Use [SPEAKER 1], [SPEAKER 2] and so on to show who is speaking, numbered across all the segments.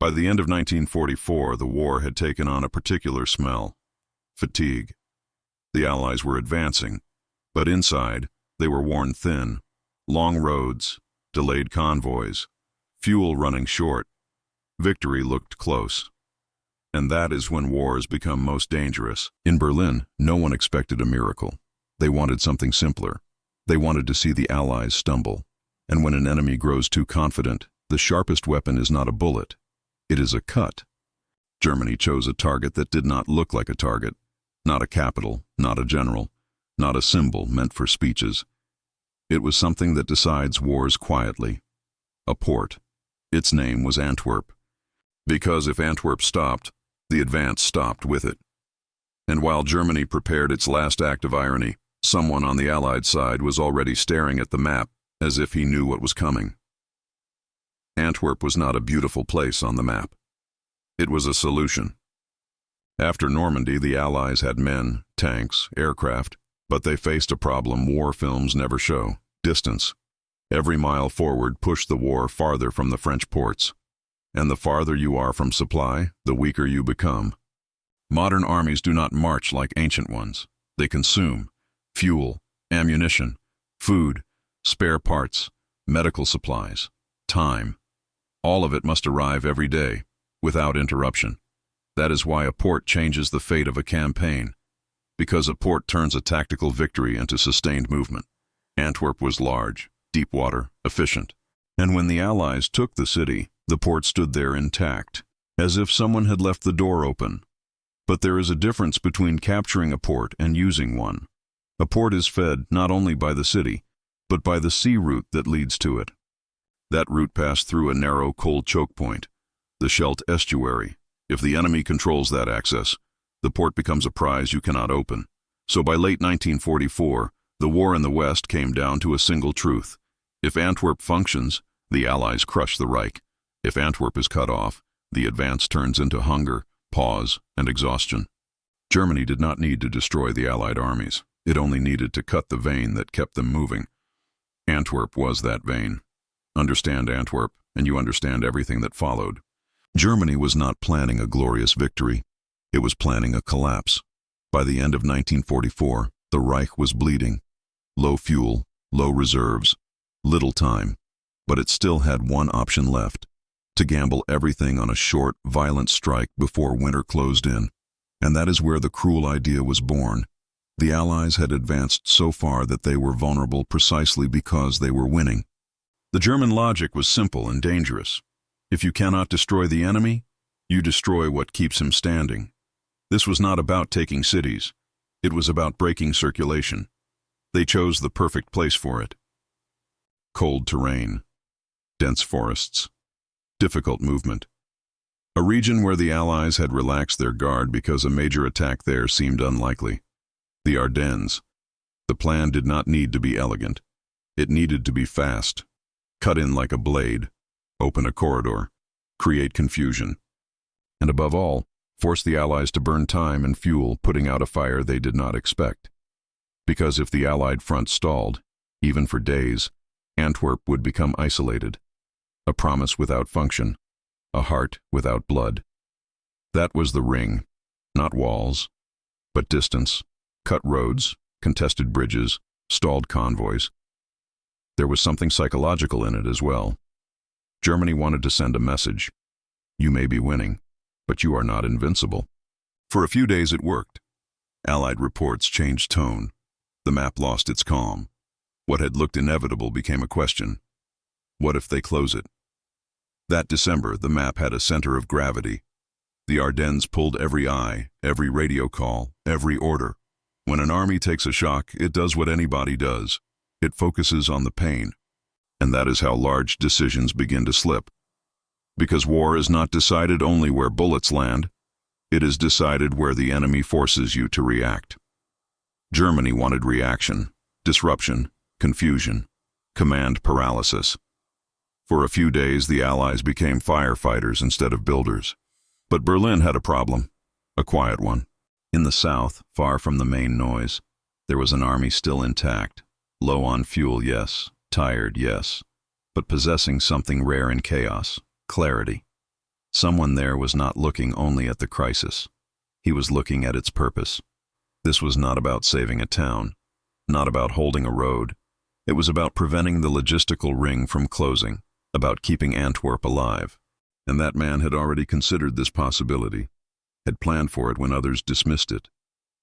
[SPEAKER 1] By the end of 1944, the war had taken on a particular smell: fatigue. The Allies were advancing, but inside, they were worn thin. Long roads, delayed convoys, fuel running short. Victory looked close. And that is when wars become most dangerous. In Berlin, no one expected a miracle. They wanted something simpler. They wanted to see the Allies stumble. And when an enemy grows too confident, the sharpest weapon is not a bullet. It is a cut. Germany chose a target that did not look like a target. Not a capital, not a general, not a symbol meant for speeches. It was something that decides wars quietly. A port. Its name was Antwerp. Because if Antwerp stopped, the advance stopped with it. And while Germany prepared its last act of irony, someone on the Allied side was already staring at the map as if he knew what was coming. Antwerp was not a beautiful place on the map. It was a solution. After Normandy, the Allies had men, tanks, aircraft, but they faced a problem war films never show: distance. Every mile forward pushed the war farther from the French ports. And the farther you are from supply, the weaker you become. Modern armies do not march like ancient ones. They consume fuel, ammunition, food, spare parts, medical supplies, time. All of it must arrive every day, without interruption. That is why a port changes the fate of a campaign, because a port turns a tactical victory into sustained movement. Antwerp was large, deep water, efficient. And when the Allies took the city, the port stood there intact, as if someone had left the door open. But there is a difference between capturing a port and using one. A port is fed not only by the city, but by the sea route that leads to it. That route passed through a narrow coal choke point, the Scheldt estuary. If the enemy controls that access, the port becomes a prize you cannot open. So by late 1944, the war in the West came down to a single truth: if Antwerp functions, the Allies crush the Reich. If Antwerp is cut off, the advance turns into hunger, pause, and exhaustion. Germany did not need to destroy the Allied armies. It only needed to cut the vein that kept them moving. Antwerp was that vein. Understand Antwerp, and you understand everything that followed. Germany was not planning a glorious victory. It was planning a collapse. By the end of 1944, the Reich was bleeding. Low fuel, low reserves, little time. But it still had one option left: to gamble everything on a short, violent strike before winter closed in. And that is where the cruel idea was born. The Allies had advanced so far that they were vulnerable precisely because they were winning. The German logic was simple and dangerous. If you cannot destroy the enemy, you destroy what keeps him standing. This was not about taking cities. It was about breaking circulation. They chose the perfect place for it. Cold terrain, dense forests, difficult movement. A region where the Allies had relaxed their guard because a major attack there seemed unlikely. The Ardennes. The plan did not need to be elegant. It needed to be fast. Cut in like a blade. Open a corridor. Create confusion. And above all, force the Allies to burn time and fuel, putting out a fire they did not expect. Because if the Allied front stalled, even for days, Antwerp would become isolated. A promise without function. A heart without blood. That was the ring. Not walls, but distance. Cut roads, contested bridges, stalled convoys. There was something psychological in it as well. Germany wanted to send a message. You may be winning, but you are not invincible. For a few days it worked. Allied reports changed tone. The map lost its calm. What had looked inevitable became a question. What if they close it? That December, the map had a center of gravity. The Ardennes pulled every eye, every radio call, every order. When an army takes a shock, it does what anybody does. It focuses on the pain. And that is how large decisions begin to slip. Because war is not decided only where bullets land. It is decided where the enemy forces you to react. Germany wanted reaction, disruption, confusion, command paralysis. For a few days, the Allies became firefighters instead of builders. But Berlin had a problem, a quiet one. In the south, far from the main noise, there was an army still intact, low on fuel, yes, tired, yes, but possessing something rare in chaos: clarity. Someone there was not looking only at the crisis. He was looking at its purpose. This was not about saving a town, not about holding a road. It was about preventing the logistical ring from closing, about keeping Antwerp alive. And that man had already considered this possibility, had planned for it when others dismissed it,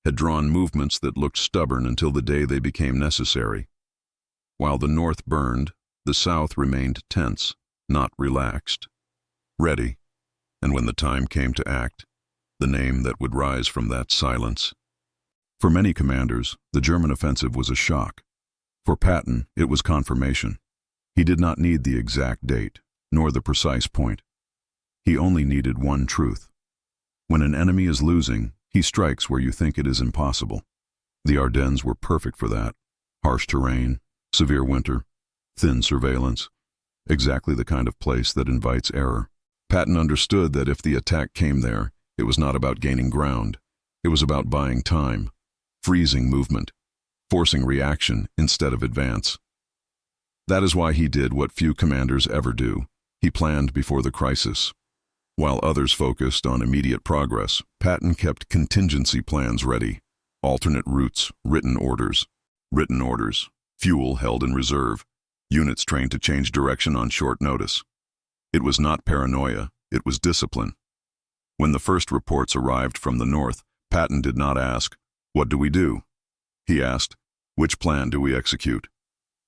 [SPEAKER 1] had drawn movements that looked stubborn until the day they became necessary. While the north burned, the south remained tense, not relaxed, ready, and when the time came to act, the name that would rise from that silence. For many commanders, the German offensive was a shock. For Patton, it was confirmation. He did not need the exact date, nor the precise point. He only needed one truth. When an enemy is losing, he strikes where you think it is impossible. The Ardennes were perfect for that. Harsh terrain, severe winter, thin surveillance. Exactly the kind of place that invites error. Patton understood that if the attack came there, it was not about gaining ground. It was about buying time, freezing movement, forcing reaction instead of advance. That is why he did what few commanders ever do. He planned before the crisis. While others focused on immediate progress, Patton kept contingency plans ready. Alternate routes, written orders, fuel held in reserve, units trained to change direction on short notice. It was not paranoia, it was discipline. When the first reports arrived from the north, Patton did not ask, "What do we do?" He asked, "Which plan do we execute?"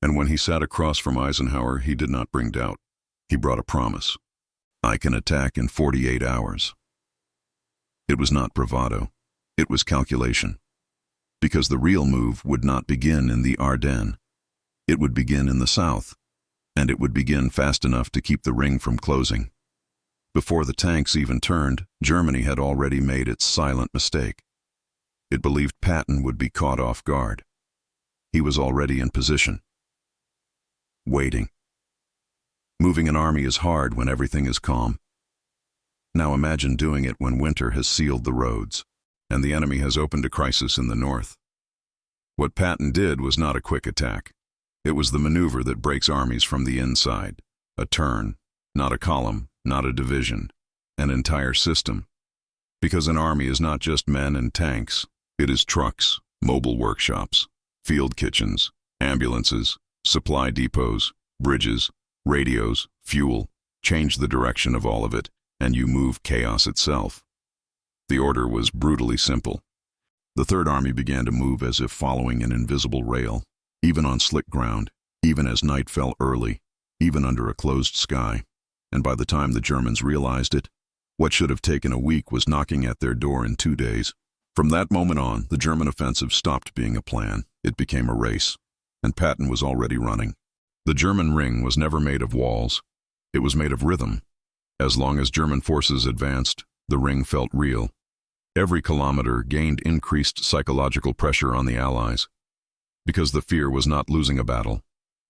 [SPEAKER 1] And when he sat across from Eisenhower, he did not bring doubt. He brought a promise. "I can attack in 48 hours. It was not bravado. It was calculation. Because the real move would not begin in the Ardennes. It would begin in the south, and it would begin fast enough to keep the ring from closing. Before the tanks even turned, Germany had already made its silent mistake. It believed Patton would be caught off guard. He was already in position. Waiting. Moving an army is hard when everything is calm. Now imagine doing it when winter has sealed the roads, and the enemy has opened a crisis in the north. What Patton did was not a quick attack. It was the maneuver that breaks armies from the inside. A turn, not a column, not a division, an entire system. Because an army is not just men and tanks. It is trucks, mobile workshops, field kitchens, ambulances, supply depots, bridges, radios, fuel. Change the direction of all of it, and you move chaos itself. The order was brutally simple. The Third Army began to move as if following an invisible rail, even on slick ground, even as night fell early, even under a closed sky. And by the time the Germans realized it, what should have taken a week was knocking at their door in 2 days. From that moment on, the German offensive stopped being a plan. It became a race, and Patton was already running. The German ring was never made of walls. It was made of rhythm. As long as German forces advanced, the ring felt real. Every kilometer gained increased psychological pressure on the Allies. Because the fear was not losing a battle,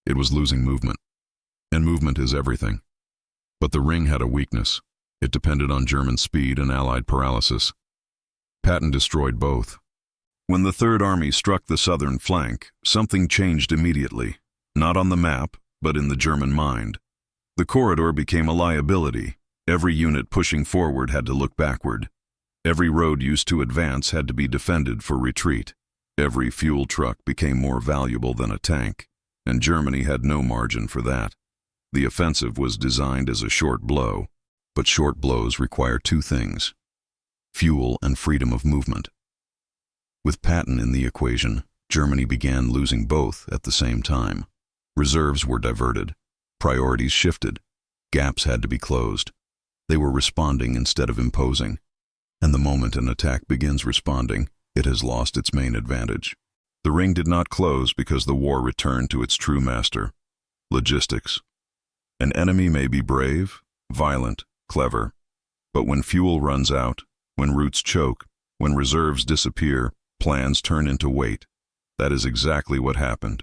[SPEAKER 1] it was losing movement. And movement is everything. But the ring had a weakness. It depended on German speed and Allied paralysis. Patton destroyed both. When the Third Army struck the southern flank, something changed immediately. Not on the map, but in the German mind. The corridor became a liability. Every unit pushing forward had to look backward. Every road used to advance had to be defended for retreat. Every fuel truck became more valuable than a tank, and Germany had no margin for that. The offensive was designed as a short blow, but short blows require two things: fuel and freedom of movement. With Patton in the equation, Germany began losing both at the same time. Reserves were diverted. Priorities shifted. Gaps had to be closed. They were responding instead of imposing. And the moment an attack begins responding, it has lost its main advantage. The ring did not close because the war returned to its true master: logistics. An enemy may be brave, violent, clever, but when fuel runs out, when routes choke, when reserves disappear, plans turn into weight. That is exactly what happened.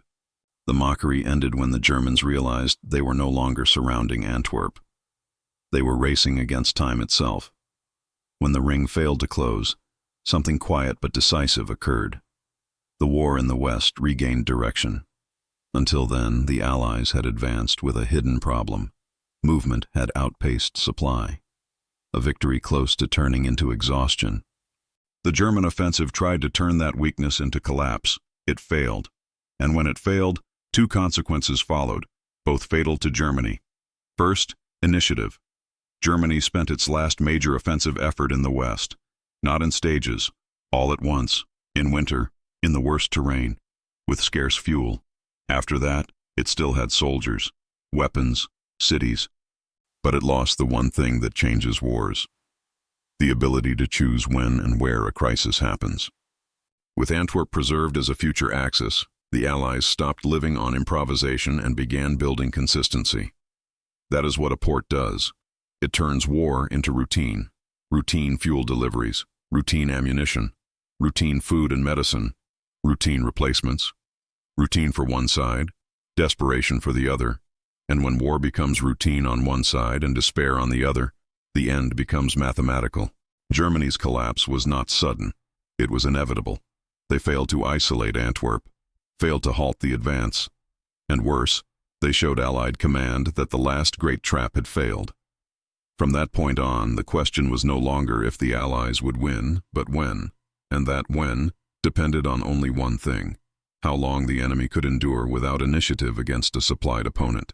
[SPEAKER 1] The mockery ended when the Germans realized they were no longer surrounding Antwerp. They were racing against time itself. When the ring failed to close, something quiet but decisive occurred. The war in the West regained direction. Until then, the Allies had advanced with a hidden problem. Movement had outpaced supply. a victory close to turning into exhaustion. The German offensive tried to turn that weakness into collapse. It failed. And when it failed, two consequences followed, both fatal to Germany. First, initiative. Germany spent its last major offensive effort in the West, not in stages, all at once, in winter, in the worst terrain, with scarce fuel. After that, it still had soldiers, weapons, cities, but it lost the one thing that changes wars: the ability to choose when and where a crisis happens. With Antwerp preserved as a future axis, the Allies stopped living on improvisation and began building consistency. That is what a port does. It turns war into routine. Routine fuel deliveries, routine ammunition, routine food and medicine, routine replacements. Routine for one side, desperation for the other. And when war becomes routine on one side and despair on the other, the end becomes mathematical. Germany's collapse was not sudden. It was inevitable. They failed to isolate Antwerp, failed to halt the advance. And worse, they showed Allied command that the last great trap had failed. From that point on, the question was no longer if the Allies would win, but when. And that when depended on only one thing: how long the enemy could endure without initiative against a supplied opponent.